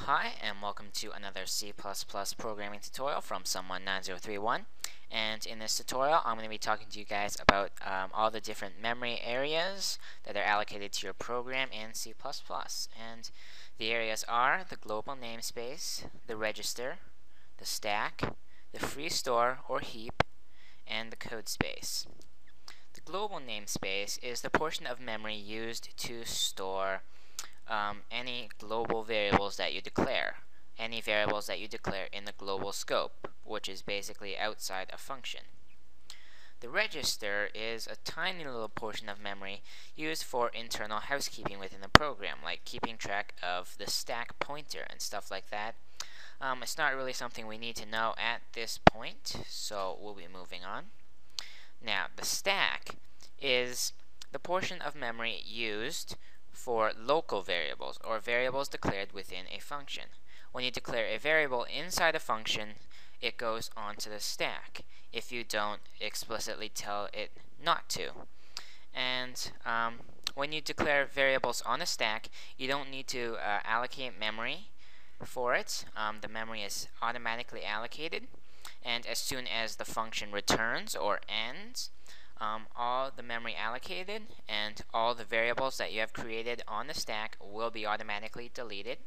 Hi, and welcome to another C++ programming tutorial from Someone9031. And in this tutorial, I'm going to be talking to you guys about all the different memory areas that are allocated to your program in C++. And the areas are the global namespace, the register, the stack, the free store or heap, and the code space. The global namespace is the portion of memory used to store any global variables that you declare. Any variables that you declare in the global scope, which is basically outside a function. The register is a tiny little portion of memory used for internal housekeeping within the program, like keeping track of the stack pointer and stuff like that. It's not really something we need to know at this point, so we'll be moving on. Now, the stack is the portion of memory used for local variables, or variables declared within a function. When you declare a variable inside a function, it goes onto the stack if you don't explicitly tell it not to. And when you declare variables on a stack, you don't need to allocate memory for it. The memory is automatically allocated, and as soon as the function returns or ends, all the memory allocated and all the variables that you have created on the stack will be automatically deleted.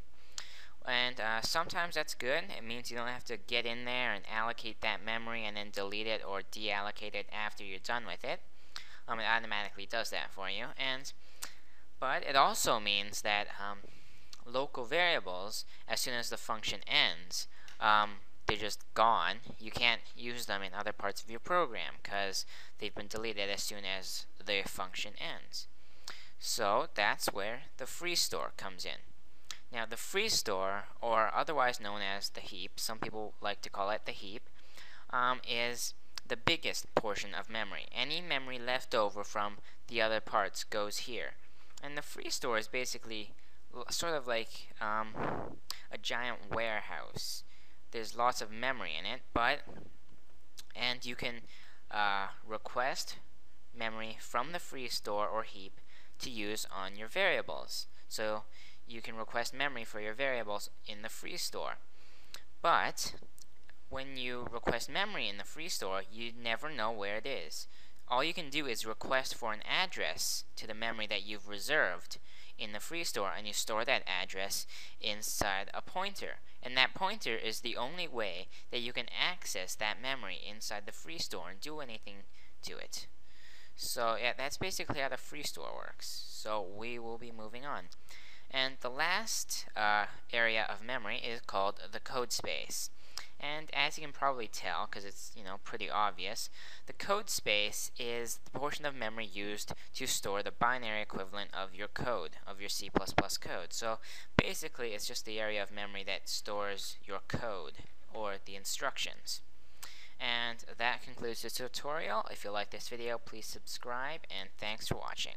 And sometimes that's good. It means you don't have to get in there and allocate that memory and then delete it or deallocate it after you're done with it. It automatically does that for you. But it also means that local variables, as soon as the function ends, they're just gone. You can't use them in other parts of your program because they've been deleted as soon as the function ends. So that's where the free store comes in. Now the free store, or otherwise known as the heap, some people like to call it the heap, is the biggest portion of memory. Any memory left over from the other parts goes here. And the free store is basically sort of like a giant warehouse. There's lots of memory in it, and you can request memory from the free store or heap to use on your variables. So you can request memory for your variables in the free store. But when you request memory in the free store, you never know where it is. All you can do is request for an address to the memory that you've reserved in the free store, and you store that address inside a pointer. And that pointer is the only way that you can access that memory inside the free store and do anything to it. So yeah, that's basically how the free store works. So we will be moving on. And the last area of memory is called the code space. And as you can probably tell, because it's pretty obvious, the code space is the portion of memory used to store the binary equivalent of your code, of your C++ code. So basically, it's just the area of memory that stores your code, or the instructions. And that concludes this tutorial. If you like this video, please subscribe, and thanks for watching.